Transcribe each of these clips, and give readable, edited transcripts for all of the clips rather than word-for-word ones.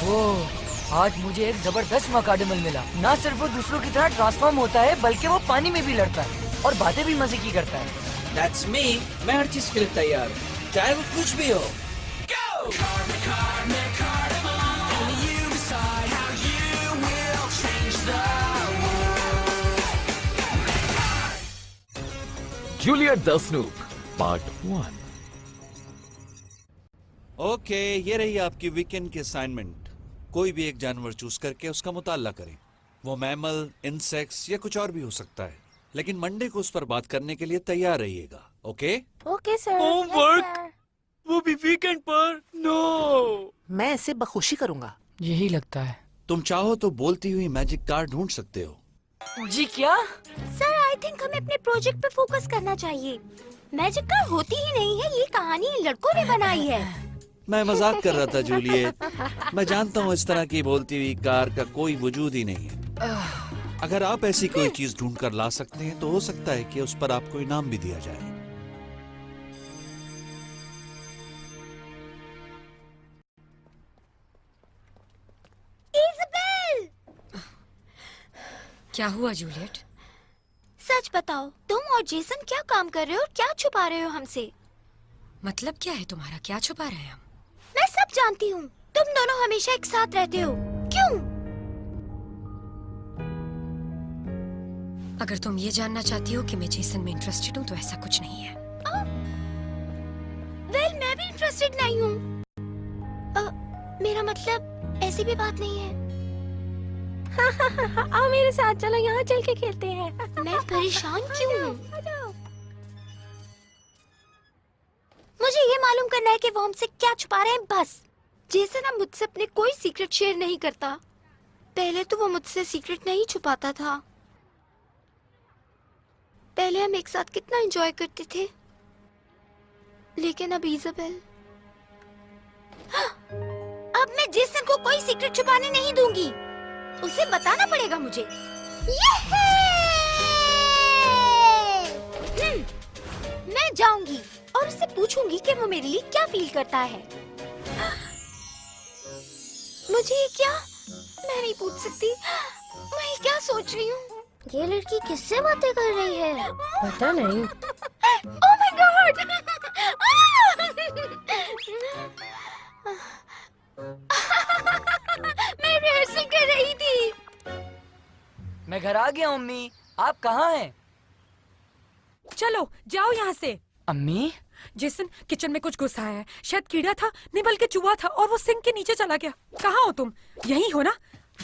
ओह, आज मुझे एक जबरदस्त मकाडेमल मिला। ना सिर्फ वो दूसरों की तरह ट्रांसफॉर्म होता है, बल्कि वो पानी में भी लड़ता है और बातें भी मजे की करता है। That's me. मैं हर चीज के लिए तैयार हूँ, चाहे वो कुछ भी हो। Juliet the snoop part 1। Okay, ये रही आपकी वीकेंड की असाइनमेंट। कोई भी एक जानवर चूज करके उसका मुताला करें। वो मैमल, इंसेक्ट्स या कुछ और भी हो सकता है, लेकिन मंडे को उस पर बात करने के लिए तैयार रहिएगा। ओके? Okay sir. होमवर्क, वो भी वीकेंड पर? नो, मैं इसे बखुशी करूंगा। यही लगता है। तुम चाहो तो बोलती हुई मैजिक कार्ड ढूंढ सकते हो। जी क्या? सर आई थिंक हमें अपने प्रोजेक्ट पे फोकस करना चाहिए। मैजिक कार होती ही नहीं है, ये कहानी इन लड़कों ने बनाई है। मैं मजाक कर रहा था जूलियट। मैं जानता हूँ इस तरह की बोलती हुई कार का कोई वजूद ही नहीं है। अगर आप ऐसी कोई चीज ढूंढ कर ला सकते हैं तो हो सकता है कि उस पर आपको इनाम भी दिया जाए। इज़ाबेल! क्या हुआ जूलियट? सच बताओ, तुम और जेसन क्या काम कर रहे हो और क्या छुपा रहे हो हमसे? मतलब क्या है तुम्हारा? क्या छुपा रहे हैं हम? मैं सब जानती हूँ। तुम दोनों हमेशा एक साथ रहते हो, क्यों? अगर तुम ये जानना चाहती हो कि मैं जेसन में इंटरेस्टेड हूँ तो ऐसा कुछ नहीं है। वेल, मैं भी इंटरेस्टेड नहीं हूँ। मेरा मतलब ऐसी भी बात नहीं है। आओ मेरे साथ, चलो यहाँ चल के खेलते हैं। मैं परेशान क्यों हूँ? मुझे ये मालूम करना है कि वो हमसे क्या छुपा रहे हैं, बस। जेसन अब मुझसे अपने कोई सीक्रेट शेयर नहीं करता। पहले तो वो मुझसे सीक्रेट नहीं छुपाता था। पहले हम एक साथ कितना एंजॉय करते थे, लेकिन अब इज़ाबेल, अब मैं जेसन को कोई सीक्रेट छुपाने नहीं दूंगी। उसे बताना पड़ेगा मुझे। मैं जाऊंगी और उससे पूछूंगी कि वो मेरे लिए क्या फील करता है। मुझे ये क्या? मैं नहीं पूछ सकती। मैं क्या सोच रही हूँ? ये लड़की किससे बातें कर रही है? पता नहीं। Oh my God! मैं रिहर्सल कर रही थी। मैं घर आ गया अम्मी। आप कहाँ हैं? चलो जाओ यहाँ से। अम्मी? जेसन, किचन में कुछ घुसा है। शायद कीड़ा था, नहीं बल्कि चूहा था, और वो सिंक के नीचे चला गया। कहाँ हो तुम? यहीं हो ना?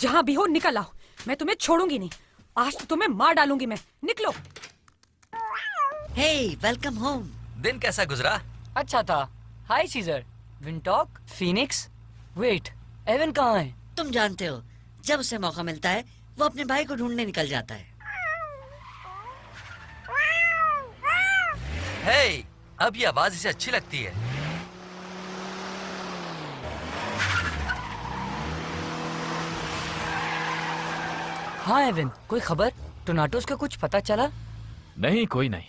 जहाँ भी हो निकल आओ। मैं तुम्हें छोड़ूंगी नहीं। आज तो तुम्हें मार डालूंगी मैं। निकलो। हे, वेलकम होम। दिन कैसा गुजरा? अच्छा था। हाय सीजर, विंटॉक, फीनिक्स। वेट, एवन कहाँ है? तुम जानते हो, जब उसे मौका मिलता है वो अपने भाई को ढूंढने निकल जाता है। हे, अब ये आवाज इसे अच्छी लगती है। हाँ एवन, कोई खबर? टोनाटोस का कुछ पता चला? नहीं, कोई नहीं।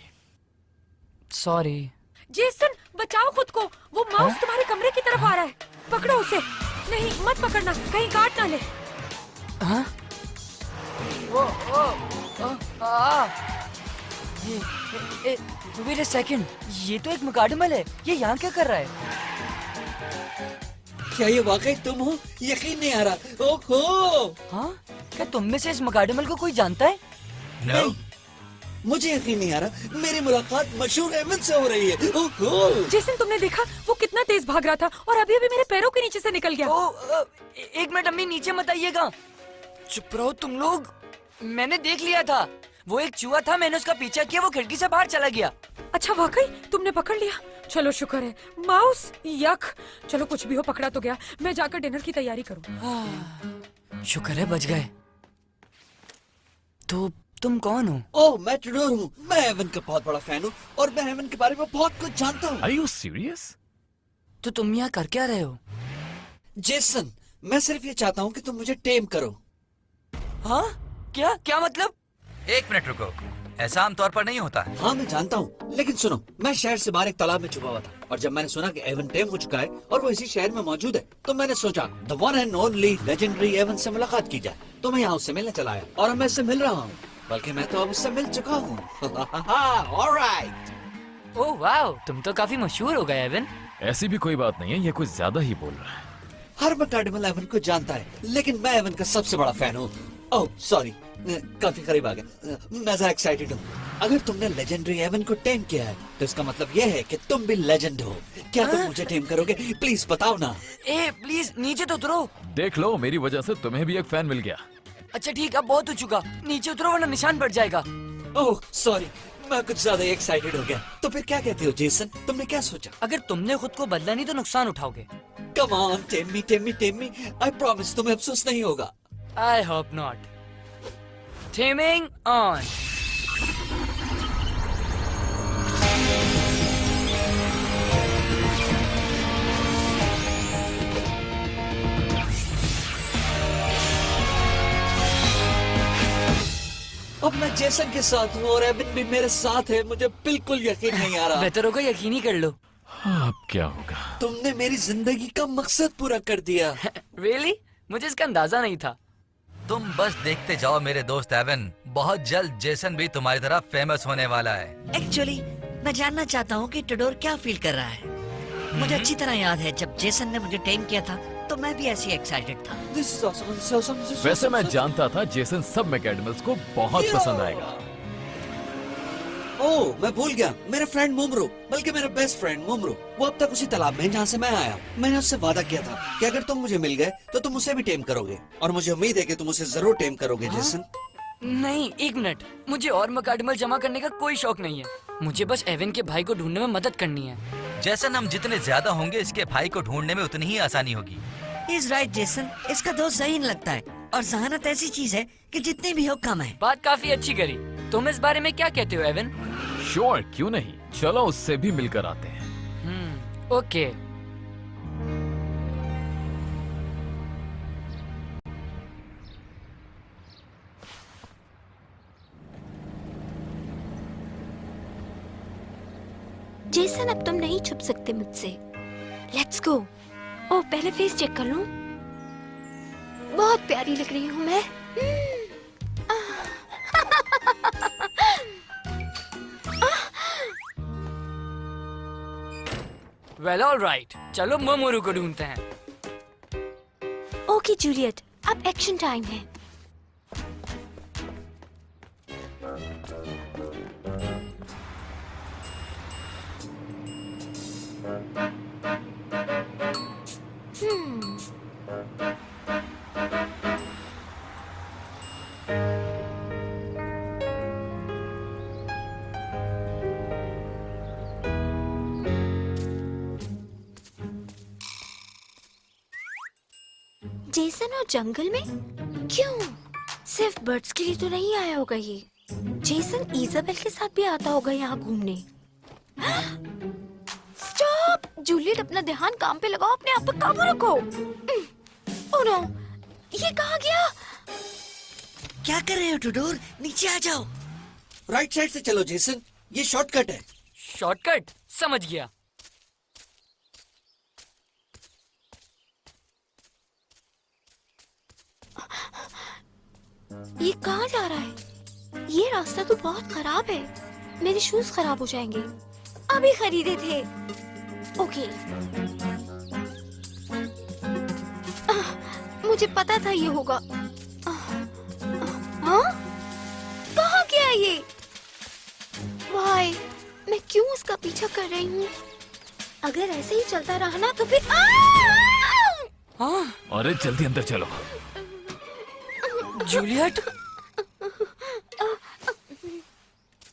सॉरी। जेसन, बचाओ खुद को। वो माउस तुम्हारे कमरे की तरफ आ रहा है। पकड़ो उसे। नहीं, मत पकड़ना, कहीं काट ना ले। हाँ? वेट अ सेकंड, ये तो एक मुकाडमल है। ये यहाँ क्या कर रहा है? क्या ये वाकई तुम हो? यकीन नहीं आ रहा। ओहो! हाँ? क्या तुम में से इस मुकाडमल को कोई जानता है? No. मुझे यकीन नहीं आ रहा। मेरी मुलाकात मशहूर एवन से हो रही है। ओहो! जेसन, तुमने देखा वो कितना तेज भाग रहा था और अभी अभी मेरे पैरों के नीचे से निकल गया। एक मिनट अम्मी, नीचे मत आइएगा। चुप रहो तुम लोग। मैंने देख लिया था। वो एक चूहा था, मैंने उसका पीछा किया, वो खिड़की से बाहर चला गया। अच्छा, वाकई तुमने पकड़ लिया? चलो शुक्र है। माउस, यक। चलो कुछ भी हो, पकड़ा तो गया। मैं जाकर डिनर की तैयारी करूँ। शुक्र है बच गए। तो तुम कौन हो? ओह, मैं टेडोर हूँ। मैं एवन का बहुत बड़ा फैन हूँ और मैं एवन के बारे में बहुत कुछ जानता हूँ। Are you serious? तो तुम यहाँ कर क्या रहे हो? जेसन, मैं सिर्फ ये चाहता हूँ कि तुम मुझे टेम करो। हाँ? क्या क्या मतलब? एक मिनट रुको। ऐसा आमतौर पर नहीं होता है। हाँ मैं जानता हूँ, लेकिन सुनो, मैं शहर से बाहर एक तालाब में छुपा हुआ था और जब मैंने सुना कि एवन टेम हो चुका है और वो इसी शहर में मौजूद है तो मैंने सोचा the one and only legendary एवन से मुलाकात की जाए। तो मैं यहाँ उससे मिलने चला आया और अब मैं उससे मिल रहा हूँ, बल्कि मैं तो अब उससे मिल चुका हूँ। ऑलराइट। ओह वाह, तुम तो काफी मशहूर हो गए एवन। ऐसी भी कोई बात नहीं है, ये कुछ ज्यादा ही बोल रहा है। हर मैकडेमल एवन को जानता है, लेकिन मैं एवन का सबसे बड़ा फैन हूँ। ओह सॉरी, काफी करीब आ गया। मैं जरा एक्साइटेड हूँ। अगर तुमने लेजेंडरी एवन को टेम किया है तो इसका मतलब यह है कि तुम भी लेजेंड हो। क्या तुम मुझे टेम करोगे? प्लीज बताओ ना। ए प्लीज नीचे तो उतरो। देख लो, मेरी वजह से तुम्हें भी एक फैन मिल गया। अच्छा ठीक, अब बहुत हो चुका, नीचे उतरो वरना निशान बढ़ जाएगा। ओह सॉरी, मैं कुछ ज्यादा एक्साइटेड हो गया। तो फिर क्या कहते हो जेसन, तुमने क्या सोचा? अगर तुमने खुद को बदला नहीं तो नुकसान उठाओगे। Come on time me, time me, time me. I promise तुम्हें अफसोस नहीं होगा। I hope not. Taming on. अब मैं जेसन के साथ हूँ और एवन भी मेरे साथ है। मुझे बिल्कुल यकीन नहीं आ रहा। बेहतर होगा यकीन ही कर लो। हाँ, अब क्या होगा? तुमने मेरी जिंदगी का मकसद पूरा कर दिया। Really? मुझे इसका अंदाजा नहीं था। तुम बस देखते जाओ मेरे दोस्त एवन, बहुत जल्द जेसन भी तुम्हारी तरह फेमस होने वाला है। एक्चुअली मैं जानना चाहता हूँ कि टुडोर क्या फील कर रहा है। मुझे अच्छी तरह याद है जब जेसन ने मुझे टेम किया था तो मैं भी ऐसी एक्साइटेड था। This is awesome, this is awesome, this is वैसे awesome, मैं awesome. जानता था जेसन सब मैकडेमल्स को बहुत पसंद आएगा। ओह मैं भूल गया, मेरा फ्रेंड मुमरू, बल्कि मेरा बेस्ट फ्रेंड मुमरू, वो अब तक उसी तालाब में है जहाँ से मैं आया। मैंने उससे वादा किया था कि अगर तुम मुझे मिल गए तो तुम उसे भी टेम करोगे और मुझे उम्मीद है कि तुम उसे जरूर टेम करोगे। जेसन नहीं, एक मिनट, मुझे और मकाडमल जमा करने का कोई शौक नहीं है। मुझे बस एवन के भाई को ढूंढने में मदद करनी है। जेसन हम जितने ज्यादा होंगे इसके भाई को ढूंढने में उतनी ही आसानी होगी। इज राइट जेसन, इसका दोस्त जहीन लगता है और जहानत ऐसी चीज है कि जितनी भी हो कम है। बात काफी अच्छी करी। तुम इस बारे में क्या कहते हो एवन? श्योर, क्यों नहीं, चलो उससे भी मिलकर आते हैं। ओके। जेसन अब तुम नहीं छुप सकते मुझसे। Let's go. ओह पहले फेस चेक कर लूं। बहुत प्यारी लग रही हूँ मैं। वेल ऑल राइट, चलो मोमोरू को ढूंढते हैं। ओके जूलियट, अब एक्शन टाइम है। जेसन और जंगल में क्यों? सिर्फ बर्ड्स के लिए तो नहीं आया होगा ये। जेसन इजाबेल के साथ भी आता होगा यहाँ घूमने। स्टॉप! जूलियट अपना ध्यान काम पे लगाओ, अपने आप पर काबू रखो। ओह नो, ये कहाँ गया? क्या कर रहे हो टुडोर? नीचे आ जाओ। राइट साइड से चलो जेसन, ये शॉर्टकट है। शॉर्टकट? समझ गया। ये कहाँ जा रहा है? ये रास्ता तो बहुत खराब है। मेरे शूज खराब हो जाएंगे। अभी खरीदे थे। ओके। मुझे पता था ये होगा। हाँ? कहाँ गया ये? वाई, मैं क्यों उसका पीछा कर रही हूँ? अगर ऐसे ही चलता रहा ना तो फिर अरे जल्दी अंदर चलो। जूलियट,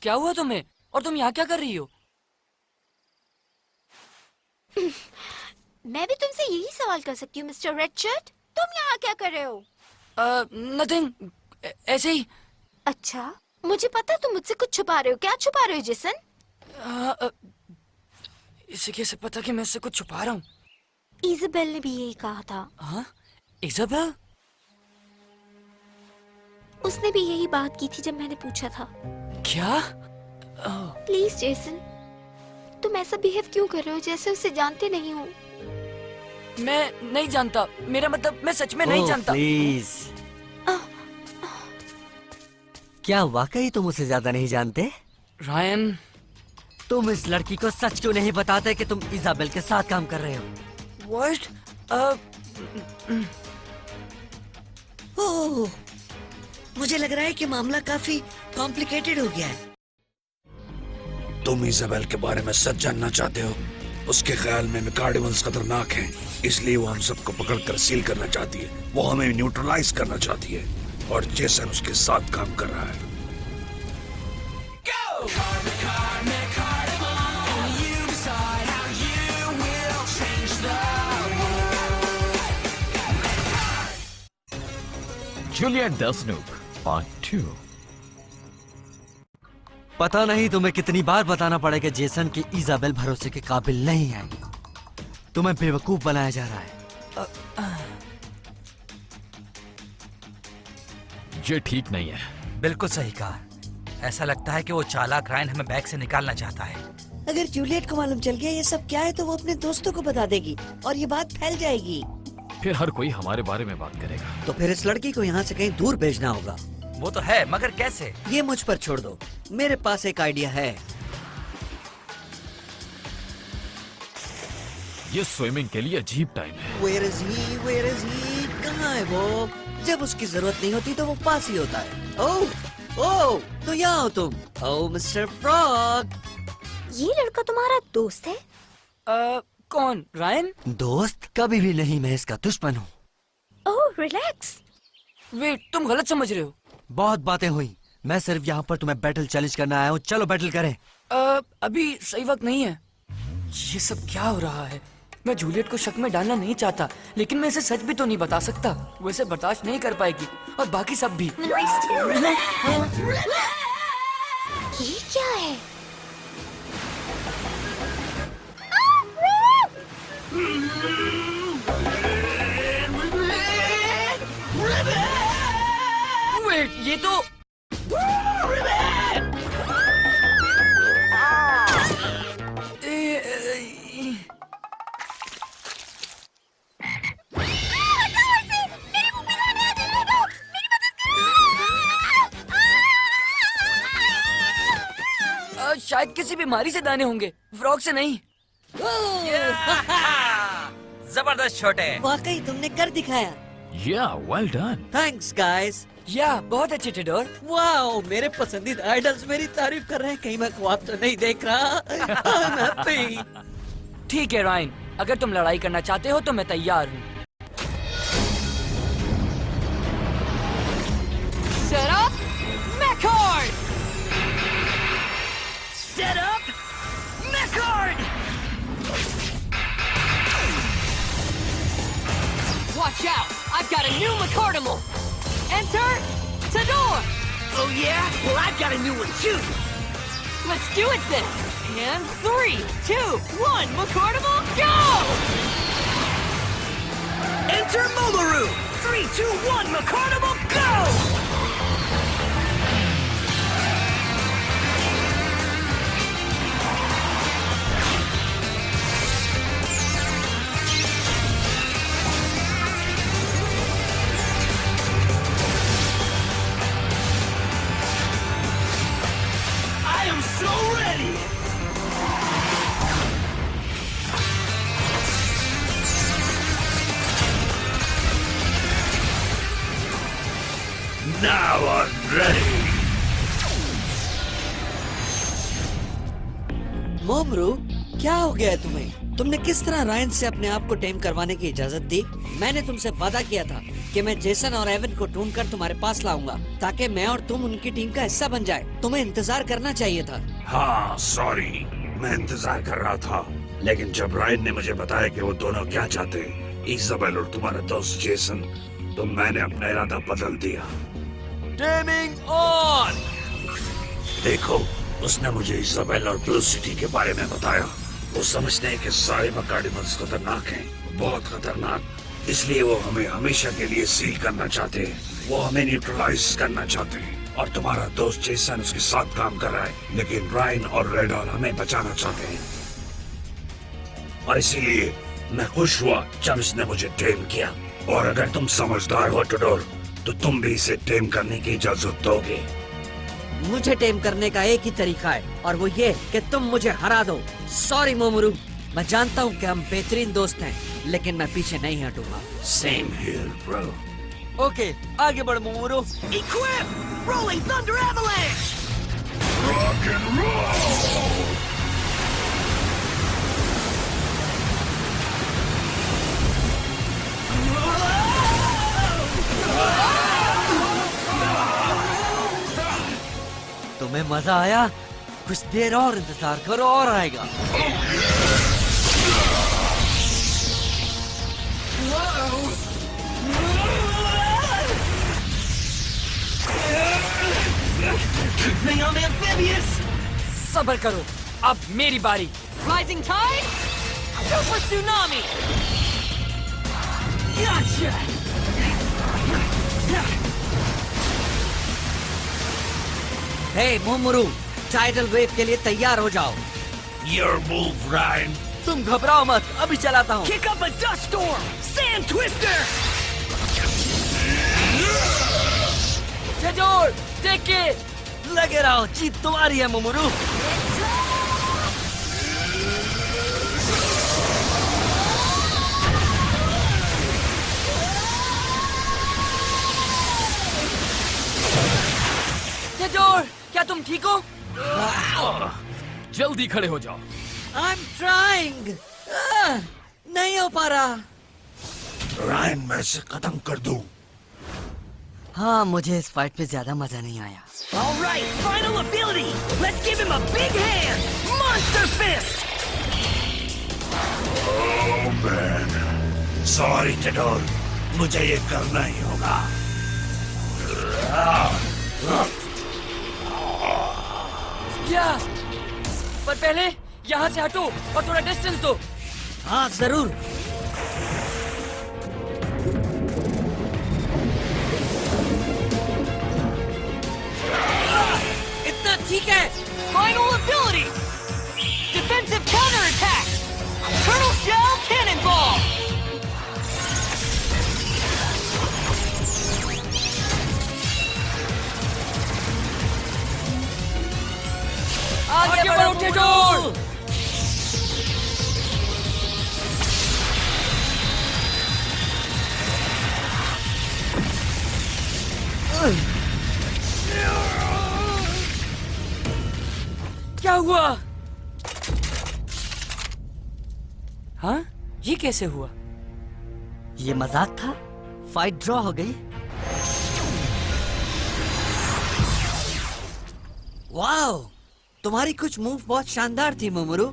क्या हुआ तुम्हें? और तुम यहाँ क्या कर रही हो? मैं भी तुमसे यही सवाल कर सकती हूँ मिस्टर रेड शर्ट। तुम यहाँ क्या कर रहे हो? नथिंग, ऐसे ही। अच्छा, मुझे पता तुम मुझसे कुछ छुपा रहे हो। क्या छुपा रहे हो जेसन? इसे कैसे पता कि मैं इससे कुछ छुपा रहा हूँ? इजाबेल ने भी यही कहा था। हाँ? इजाबेल? उसने भी यही बात की थी जब मैंने पूछा था। क्या? प्लीज जेसन, तुम ऐसा बिहेव क्यों कर रहे हो जैसे उसे जानते नहीं हो? मैं नहीं जानता, मेरा मतलब मैं सच में नहीं जानता। प्लीज। क्या वाकई तुम उसे ज्यादा नहीं जानते? रायन, तुम इस लड़की को सच क्यों नहीं बताते कि तुम इजाबेल के साथ काम कर रहे हो? व्हाट? ओह, मुझे लग रहा है कि मामला काफी कॉम्प्लिकेटेड हो गया है। तुम इजाबेल के बारे में सच जानना चाहते हो? उसके ख्याल में मिकार्डिमल्स खतरनाक हैं, इसलिए वो हम सबको पकड़कर सील करना चाहती है। वो हमें न्यूट्रलाइज करना चाहती है और जेसन उसके साथ काम कर रहा है। Juliet the Snook part 2। पता नहीं तुम्हें कितनी बार बताना पड़ेगा जेसन की इजाबेल भरोसे के काबिल नहीं है। तुम्हें बेवकूफ बनाया जा रहा है। ये ठीक नहीं है। बिल्कुल सही कहा। ऐसा लगता है कि वो चालाक रायन हमें बैग से निकालना चाहता है। अगर जूलियट को मालूम चल गया ये सब क्या है तो वो अपने दोस्तों को बता देगी और ये बात फैल जाएगी। फिर हर कोई हमारे बारे में बात करेगा। तो फिर इस लड़की को यहाँ से कहीं दूर भेजना होगा। वो तो है, मगर कैसे? ये मुझ पर छोड़ दो, मेरे पास एक आइडिया है। ये स्विमिंग के लिए अजीब टाइम है। Where is he? Where is he? कहाँ है वो? जब उसकी जरूरत नहीं होती तो वो पास ही होता है। ओह, तो यहाँ हो तुम। ओह मिस्टर फ्रॉग। ये लड़का तुम्हारा दोस्त है? कौन? रायन? दोस्त कभी भी नहीं, मैं इसका दुश्मन हूँ। ओह रिलैक्स। वेट, तुम गलत समझ रहे हो। बहुत बातें हुई, मैं सिर्फ यहाँ पर तुम्हें बैटल चैलेंज करना आया हूँ। चलो बैटल करें। अभी सही वक्त नहीं है। ये सब क्या हो रहा है? मैं जूलियट को शक में डालना नहीं चाहता, लेकिन मैं इसे सच भी तो नहीं बता सकता। वो इसे बर्दाश्त नहीं कर पाएगी और बाकी सब भी। ये क्या है? वेट, ये तो शायद किसी बीमारी से दाने होंगे, फ्रॉग से नहीं। जबरदस्त छोटे। वाकई तुमने कर दिखाया। या वेल डन। Thanks guys. या बहुत अच्छे टेडोर। वाओ, मेरे पसंदीदा आइडल्स मेरी तारीफ कर रहे हैं। कहीं मैं ख्वाब तो नहीं देख रहा। I'm happy। ठीक है रायन, अगर तुम लड़ाई करना चाहते हो तो मैं तैयार हूँ। Set up, Mechard! Set up, Mechard! Watch out! I've got a new Mecardimal! Enter Tador! Oh yeah? Well, I've got a new one too! Let's do it then! And 3, 2, 1, Mecardimal, go! Enter Momaru! 3, 2, 1, Mecardimal, go! I am so ready! Now I'm ready. मोमरू, क्या हो गया है तुम्हें? तुमने किस तरह Ryan से अपने आप को टेम करवाने की इजाजत दी? मैंने तुमसे वादा किया था कि मैं जेसन और एवन को ढूंढकर तुम्हारे पास लाऊंगा ताकि मैं और तुम उनकी टीम का हिस्सा बन जाए। तुम्हें इंतजार करना चाहिए था। हाँ सॉरी, मैं इंतजार कर रहा था, लेकिन जब रायन ने मुझे बताया कि वो दोनों क्या चाहते, इजाबेल और तुम्हारा दोस्त जेसन, तो मैंने अपना इरादा बदल दिया। Taming on! देखो, उसने मुझे इजाबेल और ब्लू सिटी के बारे में बताया। वो समझते हैं कि सारे मकाडिमल्स खतरनाक हैं, बहुत खतरनाक। इसलिए वो हमें हमेशा के लिए सील करना चाहते हैं। वो हमें न्यूट्रलाइज करना चाहते हैं। और तुम्हारा दोस्त जेसन उसके साथ काम कर रहा है, लेकिन रायन और रेडॉन हमें बचाना चाहते हैं और इसीलिए मैं खुश हुआ जब इसने मुझे टेम किया। और अगर तुम समझदार हो टोडोर, तो तुम भी इसे टेम करने की इजाजत दोगे। मुझे टेम करने का एक ही तरीका है और वो ये कि तुम मुझे हरा दो। सॉरी मोमोरू, मैं जानता हूँ कि हम बेहतरीन दोस्त हैं, लेकिन मैं पीछे नहीं हटूंगा। Same here bro. ओके, आगे बढ़ मोमोरू। Equip! Rolling Thunder Avalanche! Rock and roll! तुम्हें मजा आया? कुछ देर और इंतजार करो और आएगा। Thing on amphibious! सबर करो, अब मेरी बारी। Rising tide? Super tsunami! Gotcha! हे मोमोरू, टाइडल वेव के लिए तैयार हो जाओ। Your move, Ryan. तुम घबराओ मत, अभी चलाता हूँ। Kick up a dust storm! Sand twister! चजोर, देख के। लगे रहो, जीत तुम्हारी है मोमोरू। चजोर, क्या तुम ठीक हो? जल्दी खड़े हो जाओ। I'm trying. नहीं हो पा रहा। रायन, मैं इसे खत्म कर दूं। हाँ, मुझे इस फाइट पे ज्यादा मजा नहीं आया। All right, final ability! Let's give him a big hand! Monster Fist! Oh man. Sorry टोडोर, मुझे ये करना ही होगा। क्या? पर पहले यहाँ से हटो और थोड़ा डिस्टेंस दो। हाँ जरूर। इतना ठीक है। Final ability! Defensive counterattack! Turtle Shell Cannonball! आगे बढ़ो चजोर। क्या हुआ? हाँ, ये कैसे हुआ? ये मजाक था? फाइट ड्रॉ हो गई। वाओ, तुम्हारी कुछ मूव बहुत शानदार थी मोमोरू।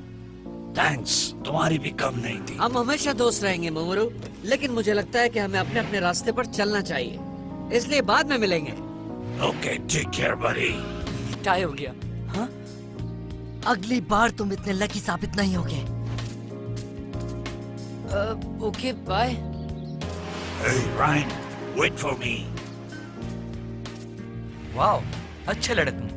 थैंक्स, तुम्हारी भी कम नहीं थी। हम हमेशा दोस्त रहेंगे मोमोरू, लेकिन मुझे लगता है कि हमें अपने अपने रास्ते पर चलना चाहिए, इसलिए बाद में मिलेंगे। ओके, टेक केयर बडी। टाई हो गया। हाँ? अगली बार तुम इतने लकी साबित नहीं होगे। Okay, bye. Hey Ryan, wait for me. Wow, अच्छे लड़े तुम।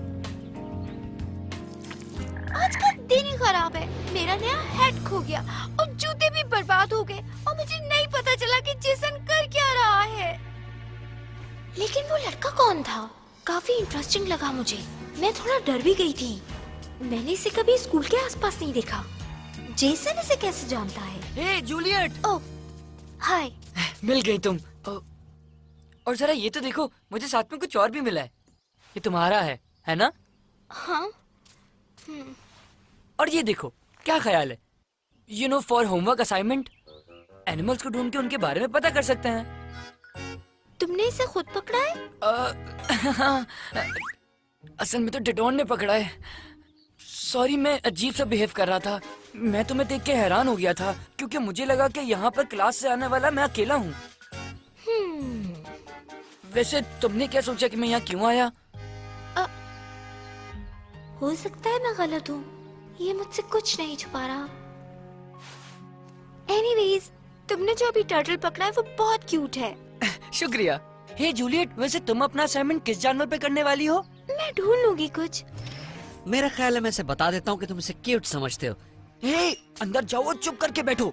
आज का दिन ही खराब है। मेरा नया हेड खो गया और जूते भी बर्बाद हो गए और मुझे नहीं पता चला कि जेसन कर क्या रहा है। लेकिन वो लड़का कौन था? काफी इंटरेस्टिंग लगा मुझे। मैं थोड़ा डर भी गई थी। मैंने इसे कभी स्कूल के आसपास नहीं देखा। जेसन इसे कैसे जानता है? हे जूलियट। ओह, हाय। मिल गई तुम। और जरा ये तो देखो, मुझे साथ में कुछ और भी मिला है। ये तुम्हारा है ना? हाँ। और ये देखो, क्या ख्याल है? You know, for homework assignment animals को ढूंढ के उनके बारे में पता कर सकते हैं। तुमने इसे खुद पकड़ा है? असल में तो टिटोन ने पकड़ा है। सॉरी, मैं अजीब सा बिहेव कर रहा था। मैं तुम्हें देख के हैरान हो गया था क्योंकि मुझे लगा कि यहाँ पर क्लास से आने वाला मैं अकेला हूँ। वैसे तुमने क्या सोचा कि मैं यहाँ क्यों आया? हो सकता है मैं गलत हूँ। ये मुझसे कुछ नहीं छुपा रहा। एनीवेज, तुमने जो अभी टर्टल पकड़ा है वो बहुत क्यूट है। शुक्रिया। हे जूलियट, वैसे तुम अपना असाइनमेंट किस जानवर पे करने वाली हो? मैं ढूंढ लूंगी कुछ। मेरा ख्याल है मैं इसे बता देता हूँ कि तुम इसे क्यूट समझते हो। हे, अंदर जाओ और चुप करके बैठो।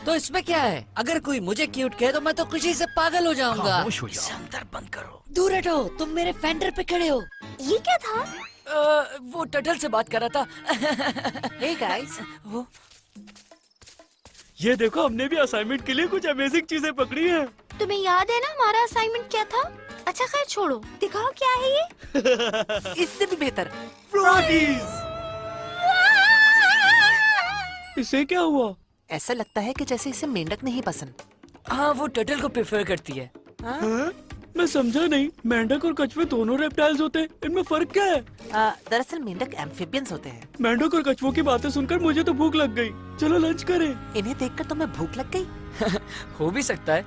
तो इसमें क्या है? अगर कोई मुझे क्यूट कहे तो मैं तो खुशी से पागल हो जाऊंगा। खामोश हो जाओ। अंदर बंद करो। दूर हटो, तुम मेरे फेंडर पे खड़े हो। ये क्या था? वो टटल से बात कर रहा था। हे गाइस, वो ये देखो, हमने भी असाइनमेंट के लिए कुछ अमेजिंग चीजें पकड़ी हैं। तुम्हें याद है ना हमारा असाइनमेंट क्या था? अच्छा खैर छोड़ो, दिखाओ क्या है ये। इससे भी बेहतर। फ्रॉगीज। इसे क्या हुआ? ऐसा लगता है कि जैसे इसे मेंढक नहीं पसंद। हाँ, वो टटल को प्रेफर करती है। हाँ? मैं समझा नहीं, मेंढक और कछुए दोनों रेप्टाइल्स होते हैं, इनमें फर्क क्या है? दरअसल मेंढक एम्फिबियंस होते हैं। मेंढक और कछुओं की बातें सुनकर मुझे तो भूख लग गई। चलो लंच करें। इन्हें देखकर तुम्हें भूख लग गई? हो भी सकता है।